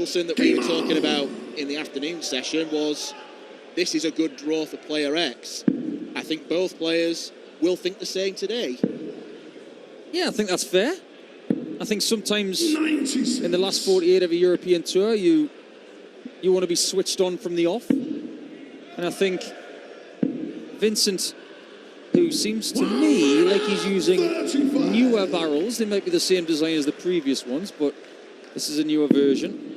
Mickelson that we were talking about in the afternoon session was, this is a good draw for player X. I think both players will think the same today. Yeah, I think that's fair. I think sometimes in the last 48 of a European Tour, you want to be switched on from the off. And I think Vincent, who seems to me like he's using newer barrels, they might be the same design as the previous ones, but this is a newer version,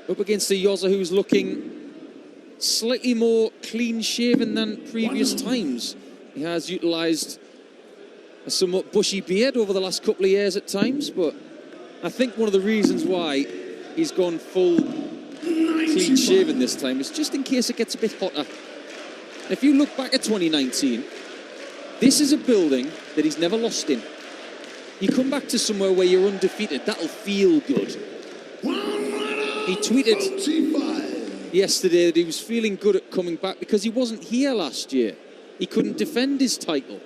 up against a Yozza who's looking slightly more clean-shaven than previous times. He has utilised a somewhat bushy beard over the last couple of years at times, but I think one of the reasons why he's gone full clean-shaven this time is just in case it gets a bit hotter. If you look back at 2019, this is a building that he's never lost in. You come back to somewhere where you're undefeated, that'll feel good. He tweeted yesterday that he was feeling good at coming back because he wasn't here last year. He couldn't defend his title.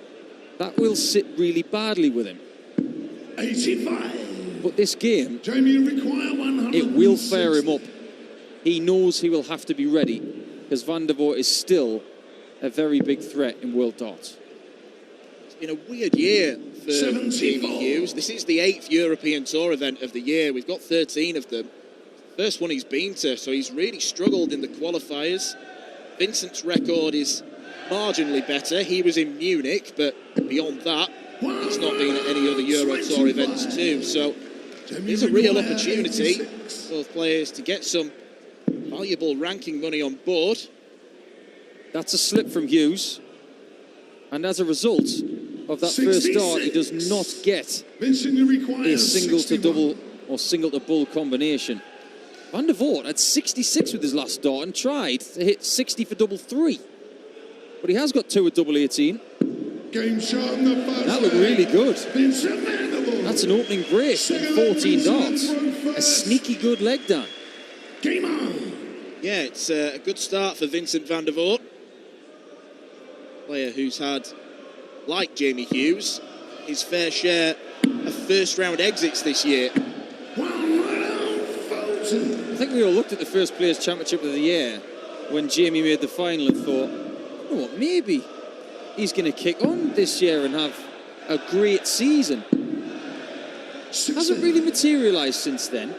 That will sit really badly with him. 85. But this game, it will fire him up. He knows he will have to be ready because Van der Voort is still a very big threat in World Darts. It's been a weird year for Jamie Hughes. This is the 8th European Tour event of the year. We've got 13 of them. First one he's been to, so he's really struggled in the qualifiers. Vincent's record is marginally better. He was in Munich, but beyond that, he's not been at any other Euro Tour events too. So there's a real opportunity for both players to get some valuable ranking money on board. That's a slip from Hughes. And as a result of that first dart, he does not get a single to double or single to bull combination. Van der Voort had 66 with his last dart and tried to hit 60 for double 3. But he has got 2 at double 18. That looked really good. That's an opening break in 14 darts. A sneaky good leg down. Yeah, it's a good start for Vincent van der Voort. Player who's had, like Jamie Hughes, his fair share of first-round exits this year. I think we all looked at the first Players' Championship of the year when Jamie made the final and thought, you know what, maybe he's going to kick on this year and have a great season. Hasn't really materialised since then.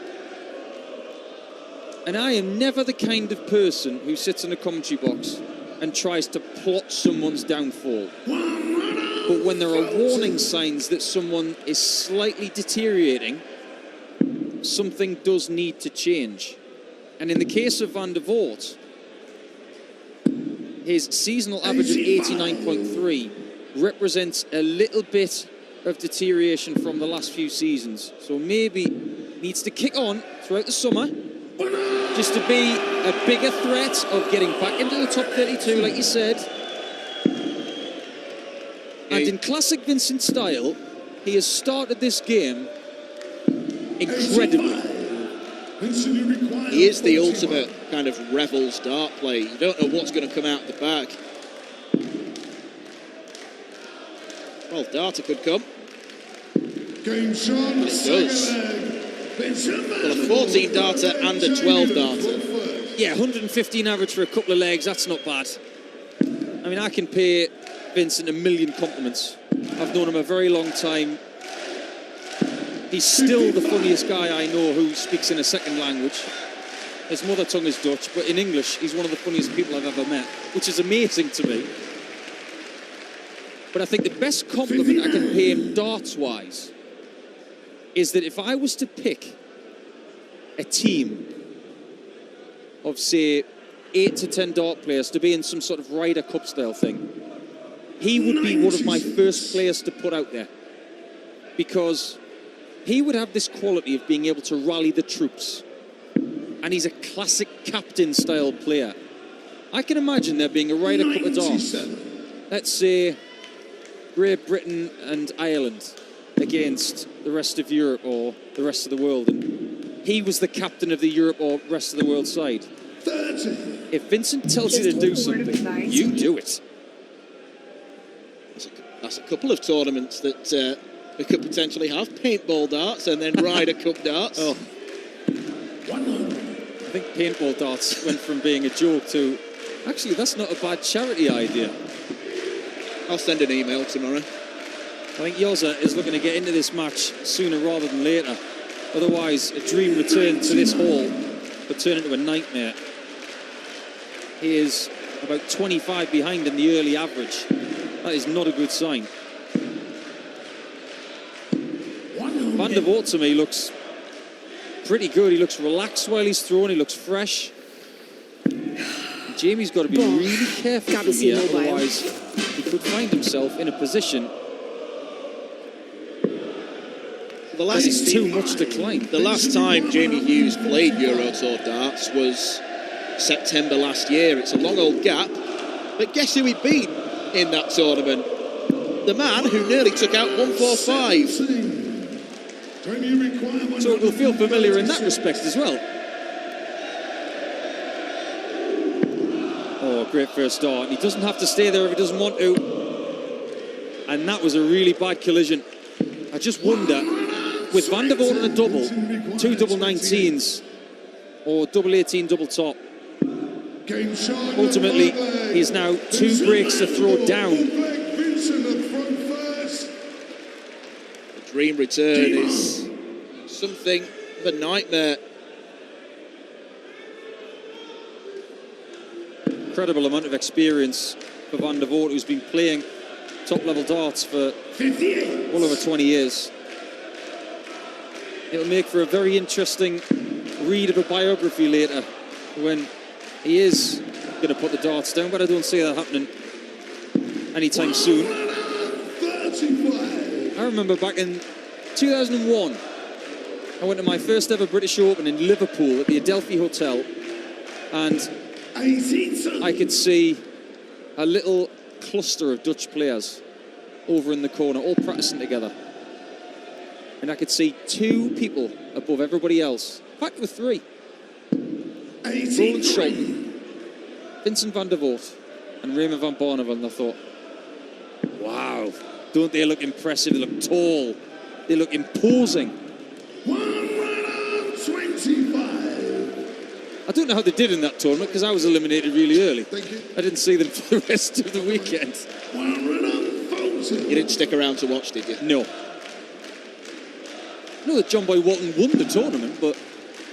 And I am never the kind of person who sits in a commentary box and tries to plot someone's downfall. But when there are warning signs that someone is slightly deteriorating, something does need to change. And in the case of Van der Voort, his seasonal average of 89.3 represents a little bit of deterioration from the last few seasons. So maybe needs to kick on throughout the summer just to be a bigger threat of getting back into the top 32, like you said. And in classic Vincent style, he has started this game incredibly. He is the ultimate kind of Revels dart play. You don't know what's going to come out the bag. 12 darter could come. And it does. Well, a 14 darter and a 12 darter. Yeah, 115 average for a couple of legs, that's not bad. I mean, I can pay Vincent a million compliments. I've known him a very long time. He's still the funniest guy I know who speaks in a second language. His mother tongue is Dutch, but in English, he's one of the funniest people I've ever met, which is amazing to me. But I think the best compliment I can pay him darts-wise is that if I was to pick a team of, say, 8 to 10 dart players to be in some sort of Ryder Cup style thing, he would be one of my first players to put out there. Because he would have this quality of being able to rally the troops. And he's a classic captain-style player. I can imagine there being a Ryder Cup of darts. Let's say Great Britain and Ireland against the rest of Europe or the rest of the world. And he was the captain of the Europe or rest of the world side. 30. If Vincent tells you to do something, you do it. That's a couple of tournaments that we could potentially have paintball darts and then Ryder Cup darts. Oh. think paintball darts went from being a joke to, actually, that's not a bad charity idea. I'll send an email tomorrow. I think Yoza is looking to get into this match sooner rather than later. Otherwise, a dream return to this hall would turn into a nightmare. He is about 25 behind in the early average. That is not a good sign. Van der Voort to me looks pretty good. He looks relaxed while he's throwing. He looks fresh. Jamie's got to be really careful from here, otherwise he could find himself in a position that is too much to climb. The last time Jamie Hughes played Euro Tour darts was September last year. It's a long old gap, but guess who he beat in that tournament? The man who nearly took out 145. So it will feel familiar in that respect as well. Oh, great first dart. He doesn't have to stay there if he doesn't want to. And that was a really bad collision. I just wonder, with Van der Voort on a double, 2 double 19s, or double 18 double top, ultimately he's now 2 breaks to throw down. The dream return is something of a nightmare. Incredible amount of experience for Van der Voort, who's been playing top-level darts for well over 20 years. It'll make for a very interesting read of a biography later when he is going to put the darts down, but I don't see that happening anytime soon. I remember back in 2001, I went to my first ever British Open in Liverpool at the Adelphi Hotel, and I could see a little cluster of Dutch players over in the corner, all practicing together. And I could see 2 people above everybody else. In fact, there were 3. Roland Scholten, Vincent van der Voort, and Raymond van Barneveld. And I thought, wow, don't they look impressive? They look tall. They look imposing. 125. I don't know how they did in that tournament because I was eliminated really early. I didn't see them for the rest of the weekend. 140. You didn't stick around to watch, did you? No. I know that John Boy Walton won the tournament, but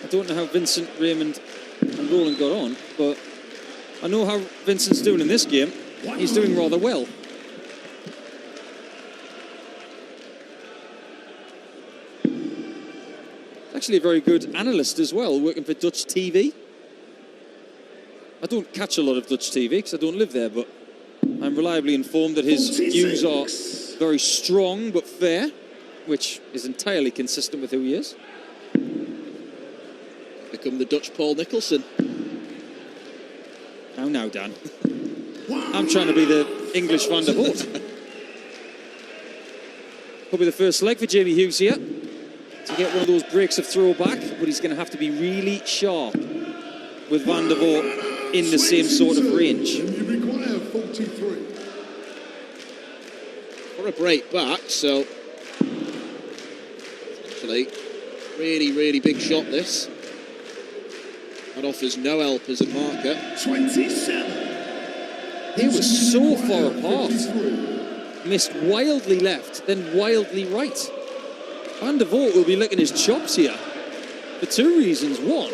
I don't know how Vincent, Raymond and Roland got on. But I know how Vincent's doing in this game. He's doing rather well. Actually a very good analyst as well, working for Dutch TV. I don't catch a lot of Dutch TV because I don't live there, but I'm reliably informed that his views are very strong but fair, which is entirely consistent with who he is. Become the Dutch Paul Nicholson. Now, Dan. I'm trying to be the English Van der Voort. Probably the first leg for Jamie Hughes here to get one of those breaks of throw back, but he's going to have to be really sharp with Van der Voort in the same sort of range. You require 43. For a break back, so actually really, really big shot this. That offers no help as a marker. 27. They were so far apart. Missed wildly left, then wildly right. Van der Voort will be licking his chops here for 2 reasons. One,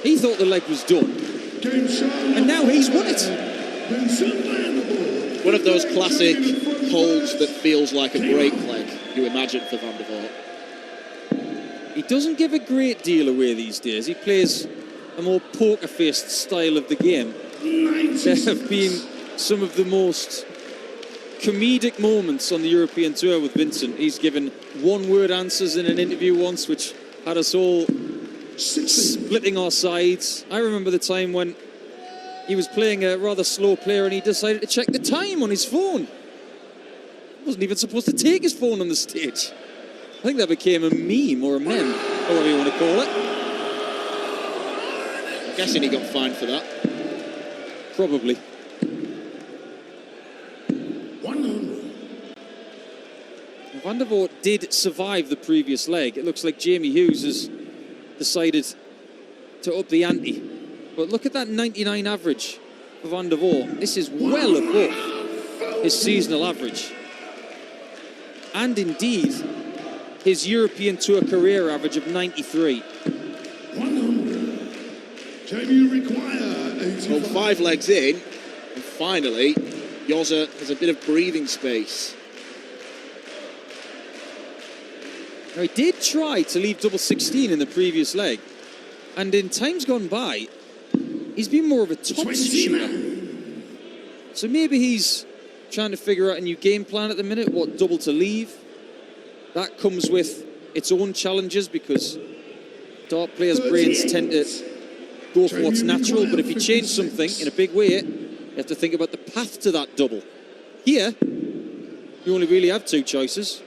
he thought the leg was done, and now he's won it. One of those classic holds that feels like a break leg, you imagine, for Van der Voort. He doesn't give a great deal away these days. He plays a more poker-faced style of the game. There have been some of the most comedic moments on the European Tour with Vincent. He's given one-word answers in an interview once, which had us all splitting our sides. I remember the time when he was playing a rather slow player and he decided to check the time on his phone. He wasn't even supposed to take his phone on the stage. I think that became a meme or a meme, or whatever you want to call it. I'm guessing he got fined for that. Probably. 100. Van der Voort did survive the previous leg. It looks like Jamie Hughes has decided to up the ante. But look at that 99 average for Van der Voort. This is well above his seasonal average. And indeed, his European Tour career average of 93. 100. Jamie require 85. Well, 5 legs in, and finally, Jose has a bit of breathing space. Now, he did try to leave double 16 in the previous leg, and in times gone by, he's been more of a top shooter. So maybe he's trying to figure out a new game plan at the minute, what double to leave. That comes with its own challenges because dart players' brains tend to go for what's natural, but if you change something in a big way, you have to think about the path to that double. Here, you only really have 2 choices.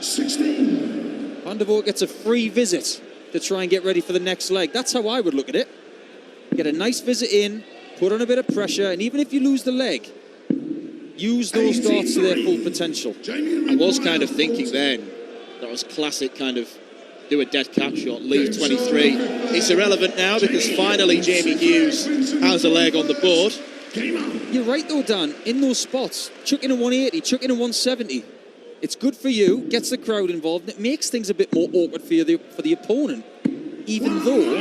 16. Van der Voort gets a free visit to try and get ready for the next leg. That's how I would look at it. Get a nice visit in, put on a bit of pressure, and even if you lose the leg, use those darts to their full potential. I was kind of thinking then, that was classic kind of do a dead cat shot, leave 23. It's irrelevant now because finally Jamie Hughes has a leg on the board. You're right though, Dan, in those spots, chuck in a 180, chuck in a 170. It's good for you, gets the crowd involved, and it makes things a bit more awkward for the opponent. Even though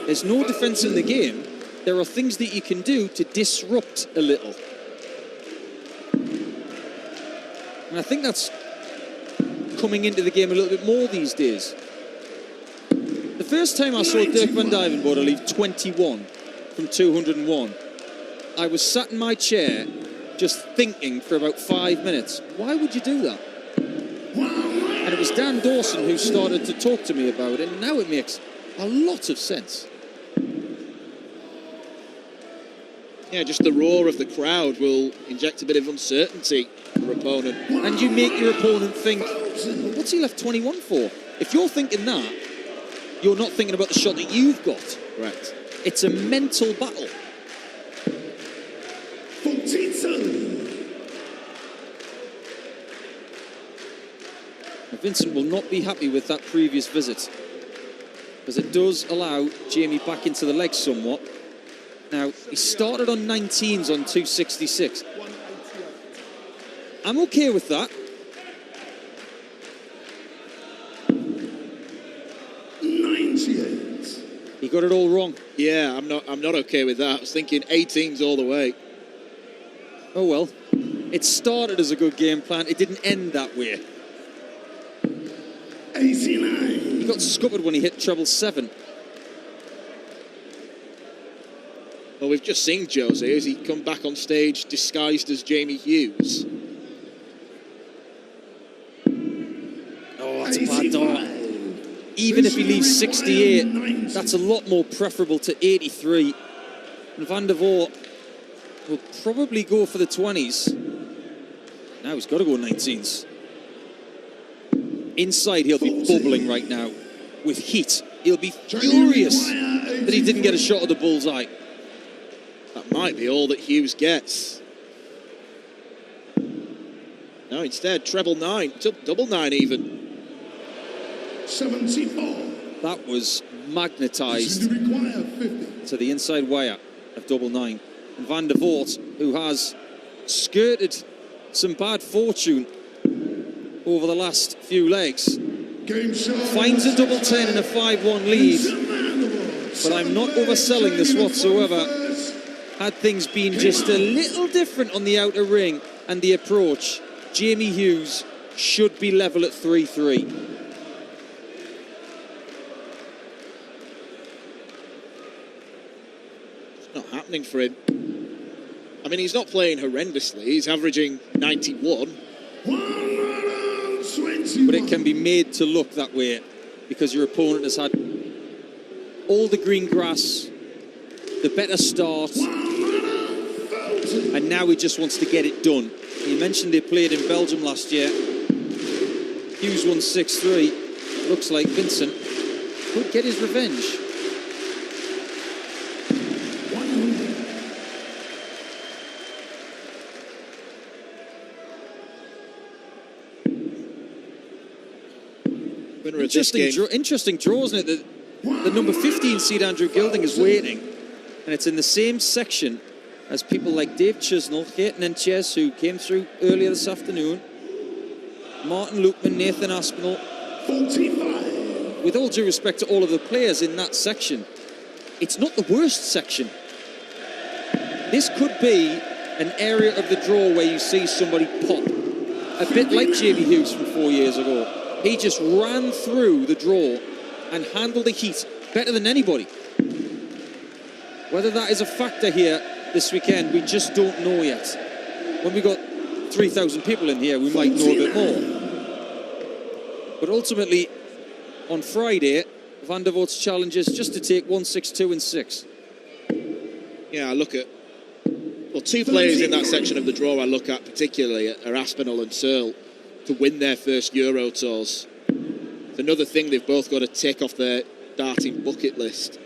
there's no defence in the game, there are things that you can do to disrupt a little. And I think that's coming into the game a little bit more these days. The first time I saw Dirk van Dijvenbode leave 21 from 201, I was sat in my chair just thinking for about 5 minutes, why would you do that? And it was Dan Dawson who started to talk to me about it, and now it makes a lot of sense. Yeah, just the roar of the crowd will inject a bit of uncertainty in your opponent. And you make your opponent think, what's he left 21 for? If you're thinking that, you're not thinking about the shot that you've got. Correct. It's a mental battle. 42. Vincent will not be happy with that previous visit because it does allow Jamie back into the legs somewhat. Now, he started on 19s on 266. I'm okay with that. 98. He got it all wrong. Yeah, I'm not okay with that. I was thinking 18s all the way. Oh well. It started as a good game plan. It didn't end that way. 89. He got scuppered when he hit treble 7. Well, we've just seen Jose as he come back on stage disguised as Jamie Hughes. Oh, that's a bad dart. Even if he leaves 68, that's a lot more preferable to 83. And Van der Voort will probably go for the 20s. Now he's got to go 19s. Inside, he'll be bubbling right now with heat. He'll be furious that he didn't get a shot of the bullseye. That might be all that Hughes gets. No, instead, treble 9, double 9 even. 74. That was magnetised Require 50. to the inside wire of double 9. And Van der Voort, who has skirted some bad fortune over the last few legs, finds a double 10 and a 5-1 lead. But I'm not overselling this whatsoever. Had things been just a little different on the outer ring and the approach, Jamie Hughes should be level at 3-3. It's not happening for him. I mean, he's not playing horrendously. He's averaging 91. But it can be made to look that way because your opponent has had all the green grass, the better start, and now he just wants to get it done. You mentioned they played in Belgium last year. Hughes won 6-3. Looks like Vincent could get his revenge. Winner of this game. Interesting draw, isn't it? The number 15 seed Andrew Gilding is waiting, and it's in the same section as people like Dave Chisnell, Hayton and Ches, who came through earlier this afternoon, Martin Lukeman, Nathan Aspinall. 45. With all due respect to all of the players in that section, it's not the worst section. This could be an area of the draw where you see somebody pop. A bit like Jamie Hughes from 4 years ago. He just ran through the draw and handled the heat better than anybody. Whether that is a factor here this weekend, we just don't know yet. When we got 3,000 people in here, we might know a bit more. But ultimately, on Friday, Van der Voort's challenge is just to take 1, 6, 2 and 6. Yeah, I look at... Well, two players in that section of the draw I look at particularly are Aspinall and Searle to win their first Euro Tours. It's another thing they've both got to tick off their darting bucket list.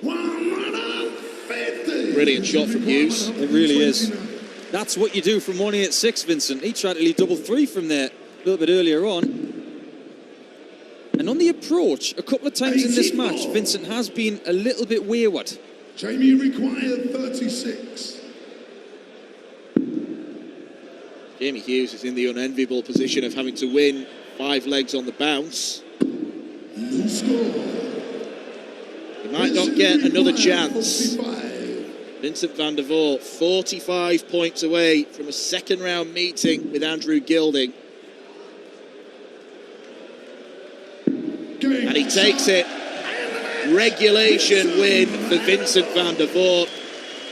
150. Brilliant shot from Hughes. It really is. That's what you do from 186, Vincent. He tried to lead double three from there a little bit earlier on. And on the approach, a couple of times in this match, Vincent has been a little bit wayward. Jamie required 36. Jamie Hughes is in the unenviable position of having to win 5 legs on the bounce. No score. He might not get another chance. 45. Vincent van der Voort, 45 points away from a second round meeting with Andrew Gilding. And he takes it. Regulation win for Vincent van der Voort.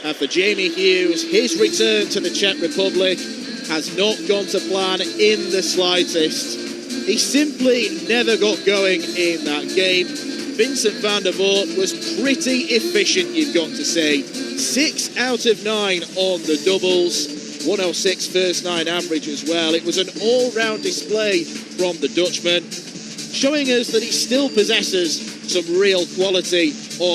And for Jamie Hughes, his return to the Czech Republic has not gone to plan in the slightest. He simply never got going in that game. Vincent van der Voort was pretty efficient, you've got to say. 6 out of 9 on the doubles. 106 first 9 average as well. It was an all-round display from the Dutchman, showing us that he still possesses some real quality on